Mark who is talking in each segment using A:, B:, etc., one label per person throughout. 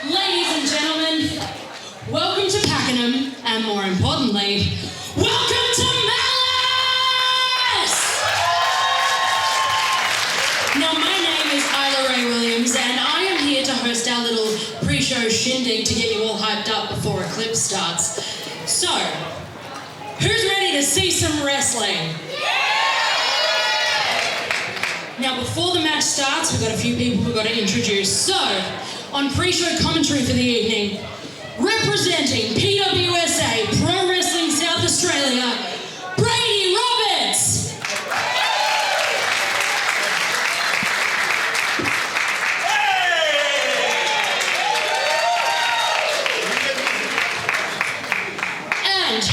A: Ladies and gentlemen, welcome to Pakenham, and more importantly, welcome to Malice! Now, my name is Isla Ray Williams, and I am here to host our little pre-show shindig to get you all hyped up before Eclipse starts. So, who's ready to see some wrestling? Now, before the match starts, we've got a few people we've got to introduce. So, on pre-show commentary for the evening, representing PWSA, Pro Wrestling South Australia, Brady Roberts. And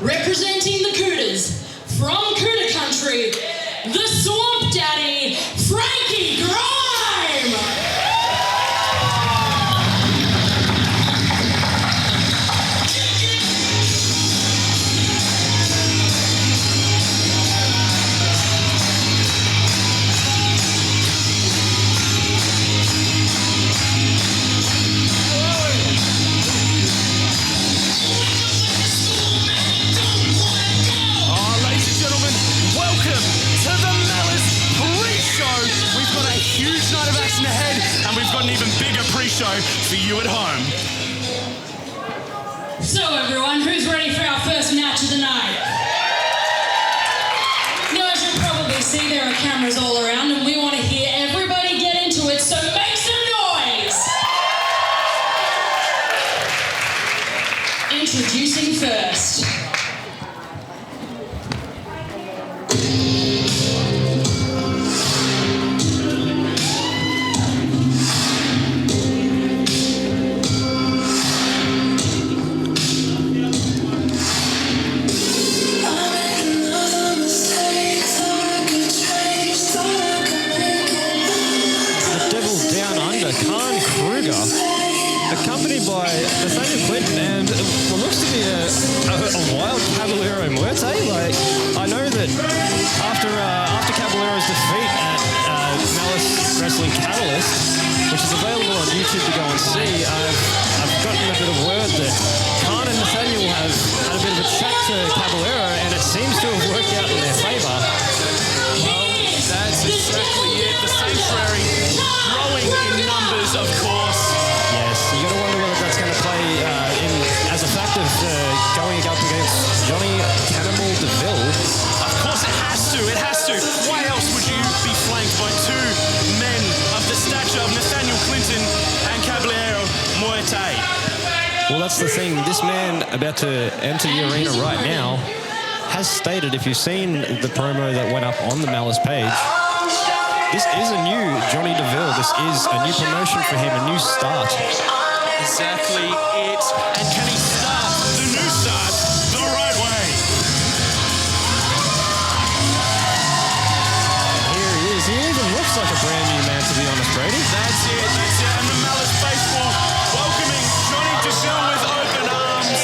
A: representing the Cooters, from Cooter Country, the Swamp Daddy, Frankie Grime!
B: Ladies and gentlemen, welcome to the Malice pre-show. We've got a huge night of action ahead, and we've got an even bigger pre-show for you at home.
A: So everyone, who's ready for our first match of the night? Now, as you'll probably see, there are cameras all around, and we want to hear everybody get into it, so make some noise! Introducing first.
C: Accompanied by Nathaniel Clinton and what looks to be a wild Caballero Muerte. Like, I know that after Caballero's defeat at Malice Wrestling Catalyst, which is available on YouTube to go and see, I've gotten a bit of word that Khan and Nathaniel have had a bit of a chat to Caballero, and it seems to have worked out in their favour.
B: Well, that's exactly it. The sanctuary growing in numbers, of course.
C: Yes, you got to wonder whether that's going to play as a fact of going up against Johnny Cannibal DeVille.
B: Of course it has to, it has to. Why else would you be flanked by two men of the stature of Nathaniel Clinton and Caballero Muerte?
C: Well, that's the thing. This man about to enter the arena right now has stated, if you've seen the promo that went up on the Malice page, this is a new Johnny DeVille. This is a new promotion for him, a new start.
B: Exactly it. And can he start the new start the right way?
C: Here he is. He even looks like a brand new man, to be honest, Brady.
B: That's it. And the Malice faithful welcoming Johnny DeVille with open arms.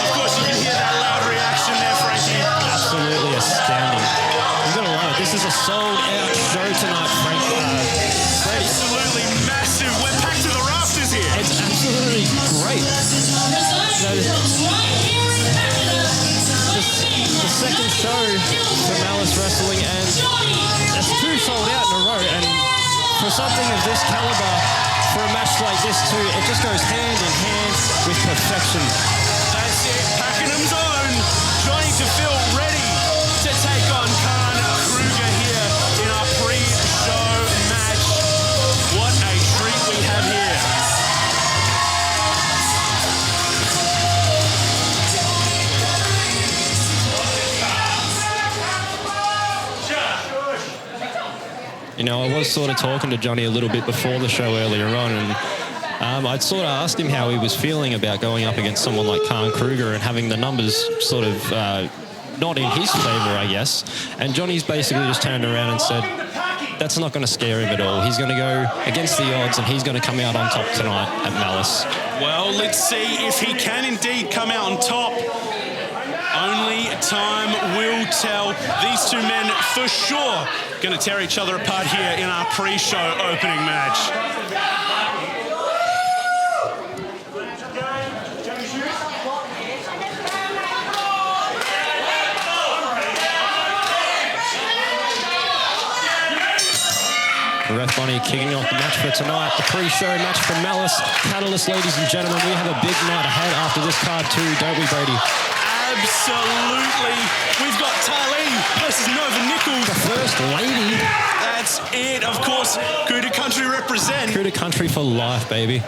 B: Of course, you can hear that loud reaction there, Frankie.
C: Absolutely astounding. You've got to love it. This is a sold-out show tonight, Frank. Brady.
B: Absolutely massive. We're packed to the rafters here.
C: It's absolutely great. The second show for Malice Wrestling, and it's two sold out in a row, and for something of this caliber, for a match like this too, it just goes hand in hand with perfection.
B: That's it. Pakenham's own Johnny DeVille ready to take on Khan Kruger here in our pre-show match. What a treat we have here.
C: You know, I was sort of talking to Johnny a little bit before the show earlier on, and I'd sort of asked him how he was feeling about going up against someone like Khan Kruger and having the numbers sort of not in his favour, I guess. And Johnny's basically just turned around and said, that's not going to scare him at all. He's going to go against the odds, and he's going to come out on top tonight at Malice.
B: Well, let's see if he can indeed come out on top. Only time will tell. These two men, for sure, going to tear each other apart here in our pre-show opening match.
C: Ref Bonnie kicking off the match for tonight. The pre-show match for Malice Catalyst, ladies and gentlemen. We have a big night ahead after this card too, don't we, Brady?
B: Absolutely. We've got Tali versus Nova Nichols.
C: The first lady.
B: That's it, of course. Kuda Country represent.
C: Kuda Country for life, baby.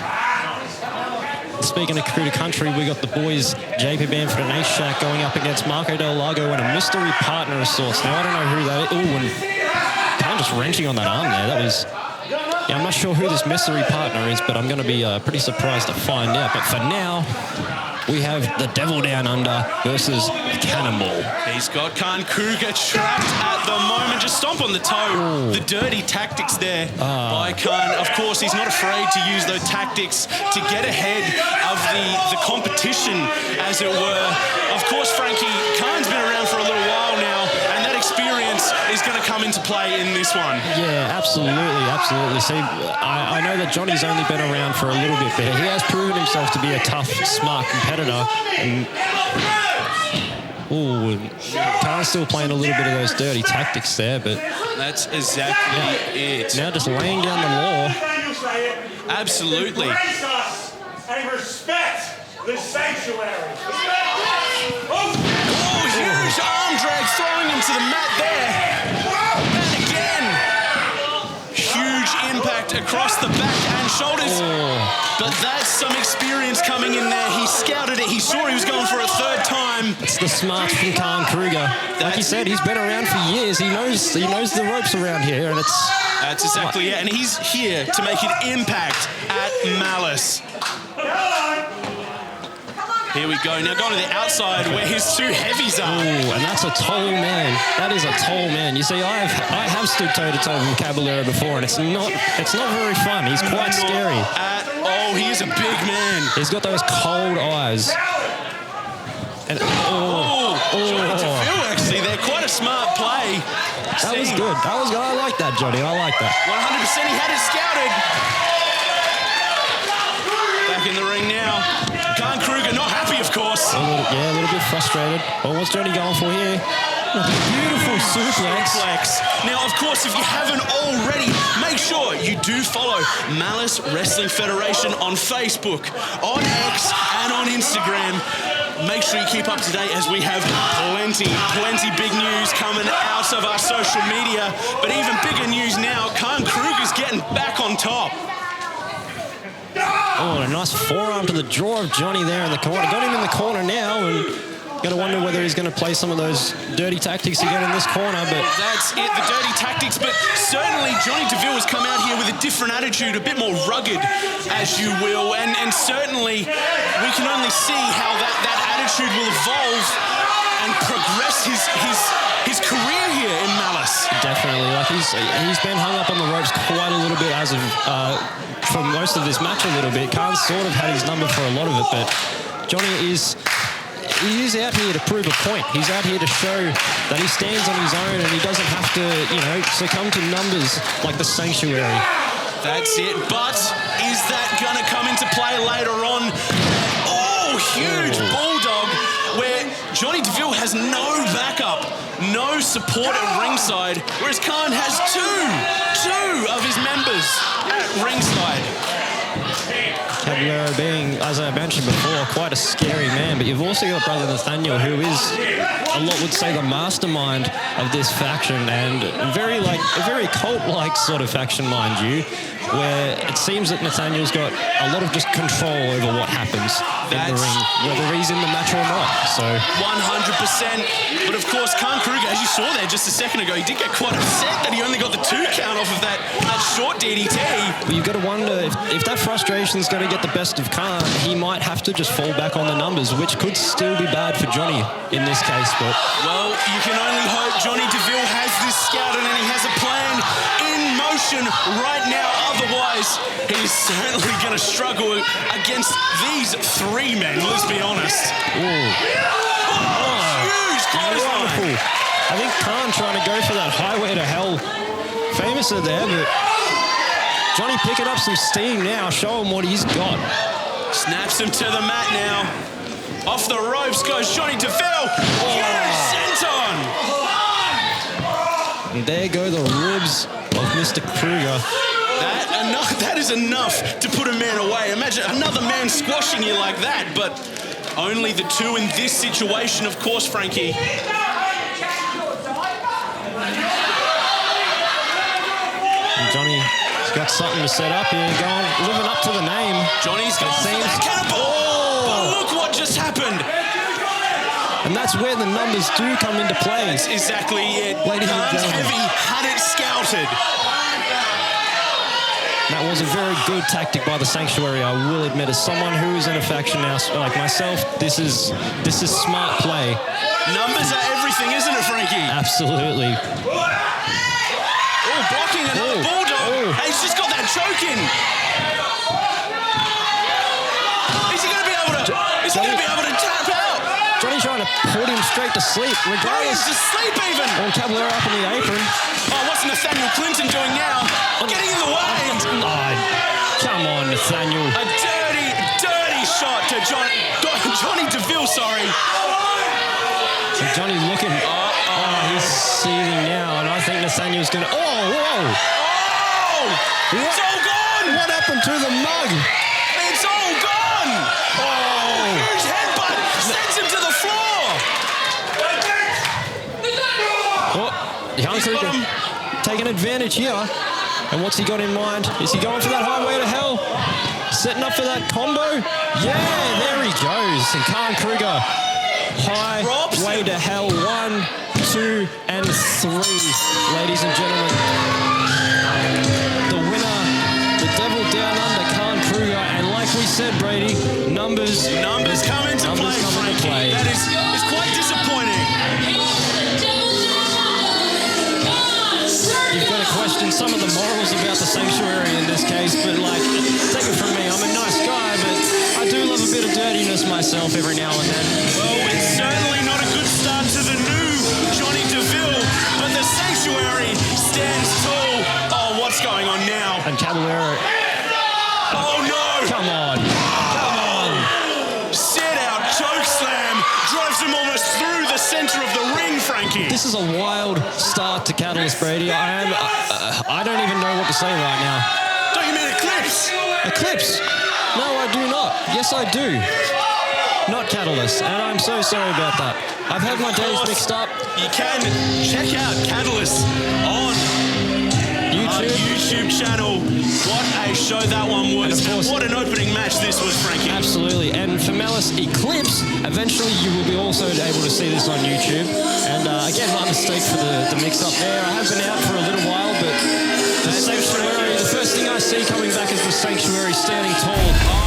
C: Speaking of Kuda Country, we got the boys JP Bamford and Ace Shack going up against Marco Del Lago and a mystery partner of sorts. Now, I don't know who that is. Ooh, and kind of just wrenching on that arm there. That was... Yeah, I'm not sure who this mystery partner is, but I'm going to be pretty surprised to find out. But for now, we have the Devil Down Under versus Cannonball.
B: He's got Khan Kruger trapped at the moment. Just stomp on the toe.
C: Ooh.
B: The dirty tactics there by Khan. Of course, he's not afraid to use those tactics to get ahead of the competition, as it were. Of course, Frankie, Khan's been around for a little while now, and that experience is going to come into play in this one.
C: Yeah, absolutely, absolutely. See, I know that Johnny's only been around for a little bit, but he has proven himself to be a tough, smart competitor. And Khan's still playing a little bit of those dirty tactics there, but
B: that's exactly it.
C: Now just laying down the law.
B: Absolutely.
D: Embrace us and respect the sanctuary.
B: Huge arm drag, throwing him to the mat there. And again, huge impact across the back and shoulders. But that's some experience coming in there. He scouted it. He saw he was going for a third time.
C: It's the smarts from Khan Kruger. Like he said, he's been around for years. He knows the ropes around here, and
B: that's exactly it. And he's here to make an impact at Malice. Here we go. Now going to the outside where his two heavies are.
C: And that's a tall man. That is a tall man. You see, I have stood toe-to-toe with Caballero before, and it's not very fun. He's quite scary.
B: He is a big man.
C: He's got those cold eyes. And
B: Johnny DeVille, actually, they're quite a smart play.
C: That was good. I like that, Johnny. I like that.
B: 100%. He had it scouted. Back in the ring now. Khan Kruger not happy, of course.
C: A little bit frustrated. Well, what's Johnny going for here? Beautiful suplex.
B: Now, of course, if you haven't already, make sure you do follow Malice Wrestling Federation on Facebook, on X, and on Instagram. Make sure you keep up to date as we have plenty big news coming out of our social media. But even bigger news now, Khan Kruger's getting back on top.
C: A nice forearm to the jaw of Johnny there in the corner. Got him in the corner now, and going to wonder whether he's going to play some of those dirty tactics again in this corner. But
B: that's it, the dirty tactics. But certainly Johnny DeVille has come out here with a different attitude, a bit more rugged, as you will. And certainly we can only see how that attitude will evolve and progress his career here in Malice.
C: Definitely. Like he's been hung up on the ropes quite a little bit as of for most of this match a little bit. Khan's sort of had his number for a lot of it, but Johnny is out here to prove a point. He's out here to show that he stands on his own and he doesn't have to, succumb to numbers like the Sanctuary.
B: That's it. But is that going to come into play later on? Huge bulldog where Johnny DeVille has no backup, no support at ringside, whereas Khan has two of his members at ringside.
C: Caballero being, as I mentioned before, quite a scary man, but you've also got Brother Nathaniel, who is, a lot would say, the mastermind of this faction, and a very cult-like sort of faction, mind you, where it seems that Nathaniel's got a lot of just control over what happens in the ring, whether he's in the match or not. So
B: 100%. But of course, Khan Kruger, as you saw there just a second ago, he did get quite upset that he only got the 2 count off of that short DDT.
C: But you've got to wonder if that frustration is going to get the best of Khan, he might have to just fall back on the numbers, which could still be bad for Johnny in this case. But
B: well, you can only hope Johnny DeVille has this scouted and he has a plan in motion right now. Otherwise, he's certainly going to struggle against these 3 men, let's be honest. Huge clothesline.
C: I think Khan trying to go for that highway to hell famouser there, but Johnny picking up some steam now, show him what he's got.
B: Snaps him to the mat now. Off the ropes goes Johnny DeVille. Huge senton.
C: And there go the ribs of of Mr. Kruger.
B: That is enough to put a man away. Imagine another man squashing you like that, but only the two in this situation, of course, Frankie.
C: And Johnny's got something to set up here, living up to the name.
B: Johnny's gone for that cannonball. But look what just happened.
C: And that's where the numbers do come into play.
B: That's exactly it.
C: Ladies and
B: Carnes
C: gentlemen.
B: Heavy had it scouted.
C: That was a very good tactic by the Sanctuary, I will admit. As someone who is in a faction now, like myself, this is smart play.
B: Numbers are everything, isn't it, Frankie?
C: Absolutely.
B: Oh, blocking another Bulldog. Hey, he's just got that choke in. Is he going to be able to tap out?
C: Johnny trying to put him straight to sleep, regardless.
B: He's to sleep even.
C: On Caballero up in the apron.
B: Oh, what's Nathaniel Clinton doing now? Getting in the way.
C: Oh, come on, Nathaniel.
B: A dirty shot to Johnny DeVille, sorry.
C: So Johnny looking. Oh, he's seething now, and I think Nathaniel's going to... Oh, whoa.
B: It's all gone.
C: What happened to the mug?
B: It's all gone. Oh, huge headbutt. Sends him to the floor.
C: Oh, Young Kruger taking advantage here. And what's he got in mind? Is he going for that highway to hell? Setting up for that combo? Yeah, there he goes. And Khan Kruger, highway to hell. 1, 2, and 3, ladies and gentlemen. The winner, the Devil Down Under, Khan Kruger. And like we said, Brady, numbers
B: come into play. That is quite disappointing.
C: You've got to question some of the morals about the Sanctuary in this case, but like, take it from me, I'm a nice guy, but I do love a bit of dirtiness myself every now and then.
B: Well, it's certainly not a good start to the new Johnny DeVille, but the Sanctuary stands tall. Oh, what's going on now?
C: And Caballero.
B: Oh, no.
C: Come on.
B: Set out choke slam. Drives him almost through the center of the ring, Frankie.
C: This is a wild start to Catalyst, Brady. I don't even know what to say right now.
B: Don't you mean Eclipse?
C: Eclipse? No, I do not. Yes, I do. Not Catalyst, and I'm so sorry about that. I've had my days mixed up.
B: You can check out Catalyst on YouTube channel. What a show that one was. And what an opening match this was, Frankie.
C: Absolutely. And for Malice Eclipse, eventually you will be also able to see this on YouTube. And again, my mistake for the mix-up there. I have been out for a little while, but the Sanctuary, the first thing I see coming back is the Sanctuary standing tall.